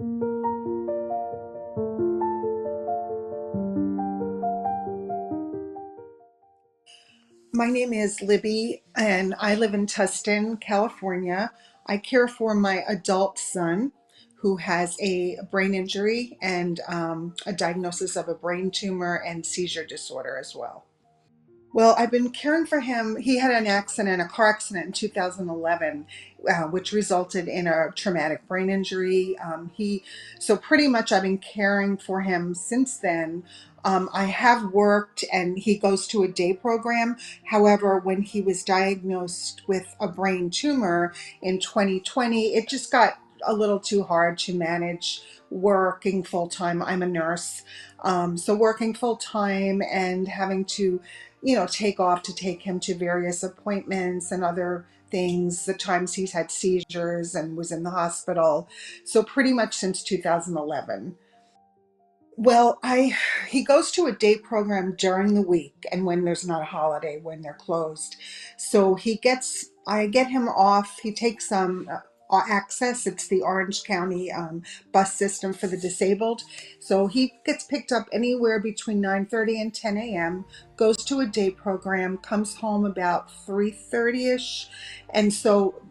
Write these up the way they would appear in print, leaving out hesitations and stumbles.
My name is Libbie, and I live in Tustin, California. I care for my adult son who has a brain injury and a diagnosis of a brain tumor and seizure disorder as well. Well, I've been caring for him. He had an accident, a car accident in 2011, which resulted in a traumatic brain injury. So pretty much I've been caring for him since then. I have worked and he goes to a day program. However, when he was diagnosed with a brain tumor in 2020, it just got a little too hard to manage working full time. I'm a nurse. So working full time and having to take off to take him to various appointments and other things, the times he's had seizures and was in the hospital. So pretty much since 2011. Well, he goes to a day program during the week and when there's not a holiday, when they're closed. So I get him off. He takes access. It's the Orange County bus system for the disabled. So he gets picked up anywhere between 9:30 and 10 a.m., goes to a day program, comes home about 3:30ish. And so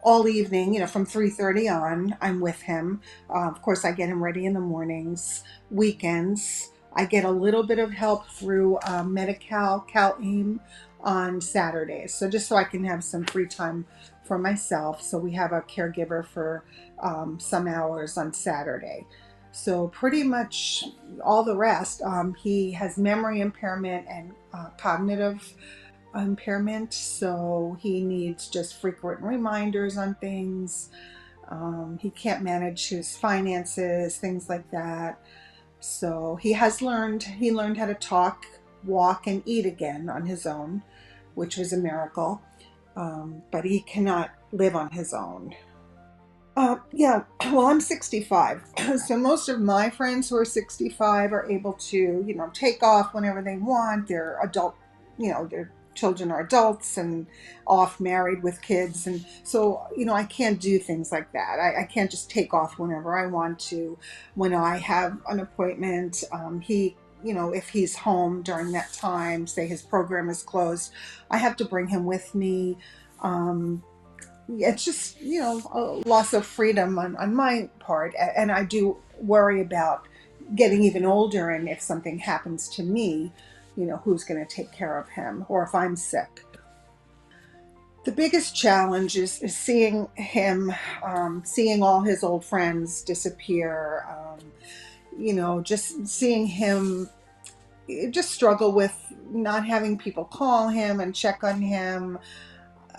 all evening, from 3:30 on, I'm with him. Of course, I get him ready in the mornings, weekends. I get a little bit of help through MediCal, CalAIM on Saturdays. So just so I can have some free time for myself. So we have a caregiver for some hours on Saturday. So pretty much all the rest. He has memory impairment and cognitive impairment, so he needs just frequent reminders on things. He can't manage his finances, things like that. So he learned how to talk, walk, and eat again on his own, which was a miracle. But he cannot live on his own. Yeah, well, I'm 65. So most of my friends who are 65 are able to, take off whenever they want. They're adult, their children are adults and off married with kids. And so, I can't do things like that. I can't just take off whenever I want to. When I have an appointment, if he's home during that time, say his program is closed, I have to bring him with me. It's just a loss of freedom on my part, and I do worry about getting even older, and if something happens to me, who's going to take care of him, or if I'm sick. The biggest challenge is seeing him, seeing all his old friends disappear, just seeing him just struggle with not having people call him and check on him,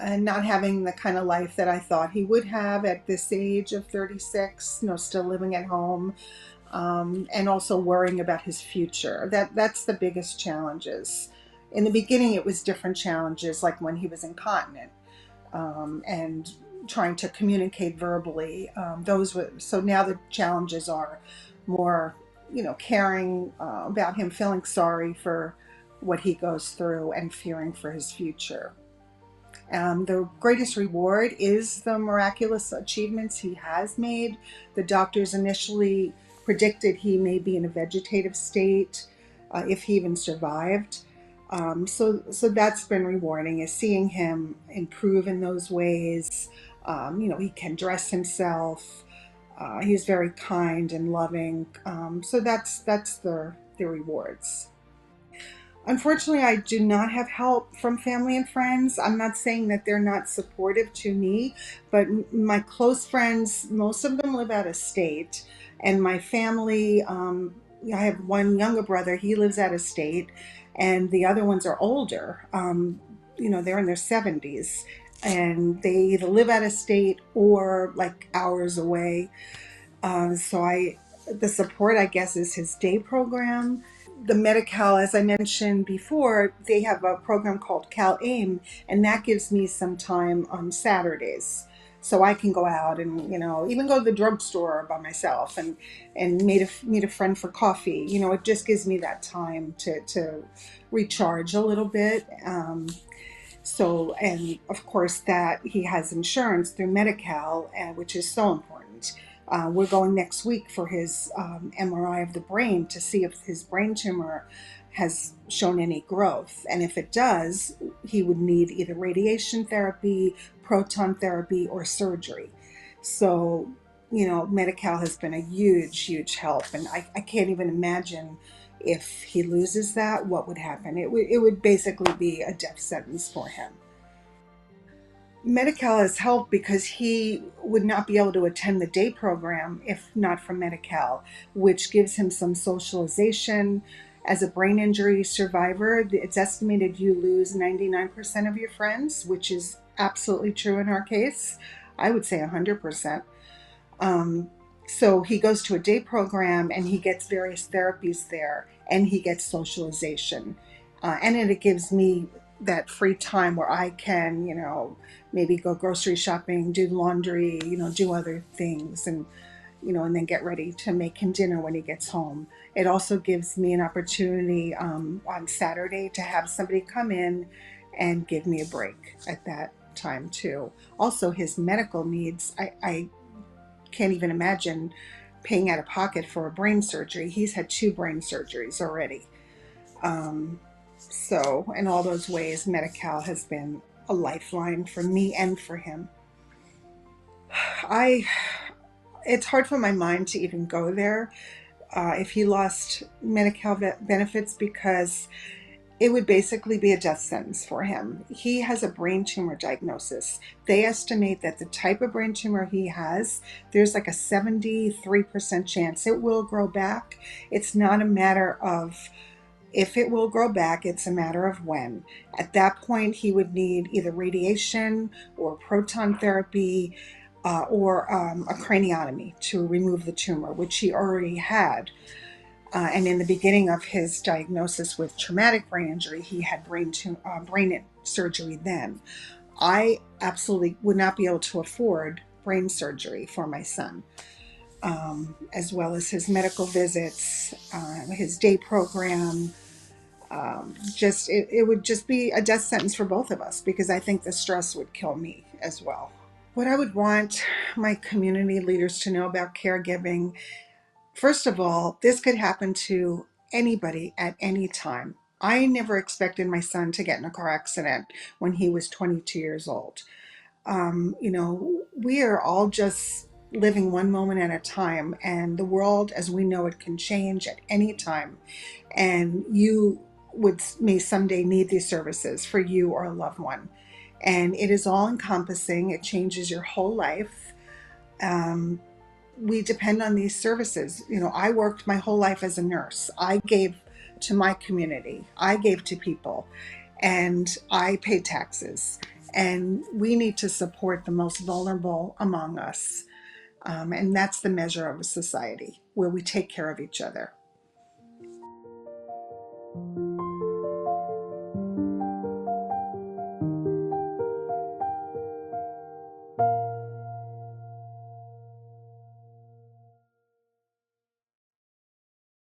and not having the kind of life that I thought he would have at this age of 36, still living at home, and also worrying about his future. That's the biggest challenges. In the beginning, it was different challenges, like when he was incontinent, and trying to communicate verbally. So now the challenges are more, caring about him, feeling sorry for what he goes through, and fearing for his future. The greatest reward is the miraculous achievements he has made. The doctors initially predicted he may be in a vegetative state if he even survived. So that's been rewarding, is seeing him improve in those ways. He can dress himself. He's very kind and loving. So that's the rewards. Unfortunately, I do not have help from family and friends. I'm not saying that they're not supportive to me, but my close friends, most of them live out of state. And my family, I have one younger brother, he lives out of state, and the other ones are older. They're in their 70s, and they either live out of state or like hours away. The support, I guess, is his day program. The MediCal, as I mentioned before, they have a program called CalAIM, and that gives me some time on Saturdays. So I can go out and, even go to the drugstore by myself and meet a friend for coffee. It just gives me that time to recharge a little bit. And of course that he has insurance through MediCal, which is so important. We're going next week for his MRI of the brain to see if his brain tumor has shown any growth. And if it does, he would need either radiation therapy, proton therapy, or surgery. So, MediCal has been a huge, huge help. And I can't even imagine if he loses that, what would happen. It would basically be a death sentence for him. MediCal has helped because he would not be able to attend the day program if not for MediCal, which gives him some socialization. As a brain injury survivor, it's estimated you lose 99% of your friends, which is absolutely true in our case. I would say 100%. Um, so he goes to a day program and he gets various therapies there and he gets socialization. And then it gives me that free time where I can, maybe go grocery shopping, do laundry, do other things and then get ready to make him dinner when he gets home. It also gives me an opportunity on Saturday to have somebody come in and give me a break at that time too. Also, his medical needs, I can't even imagine paying out of pocket for a brain surgery. He's had 2 brain surgeries already. Um, so, in all those ways, MediCal has been a lifeline for me and for him. I, it's hard for my mind to even go there if he lost MediCal benefits because it would basically be a death sentence for him. He has a brain tumor diagnosis. They estimate that the type of brain tumor he has, there's like a 73% chance it will grow back. It's not a matter of if it will grow back, it's a matter of when. At that point, he would need either radiation or proton therapy or a craniotomy to remove the tumor, which he already had. And in the beginning of his diagnosis with traumatic brain injury, he had brain surgery then. I absolutely would not be able to afford brain surgery for my son, as well as his medical visits, his day program. It would just be a death sentence for both of us because I think the stress would kill me as well. What I would want my community leaders to know about caregiving, first of all, this could happen to anybody at any time. I never expected my son to get in a car accident when he was 22 years old. We are all just living one moment at a time, and the world as we know it can change at any time. And you may someday need these services for you or a loved one. And it is all encompassing, it changes your whole life. Um, we depend on these services. I worked my whole life as a nurse. I gave to my community, I gave to people, and I paid taxes. And we need to support the most vulnerable among us. And that's the measure of a society where we take care of each other.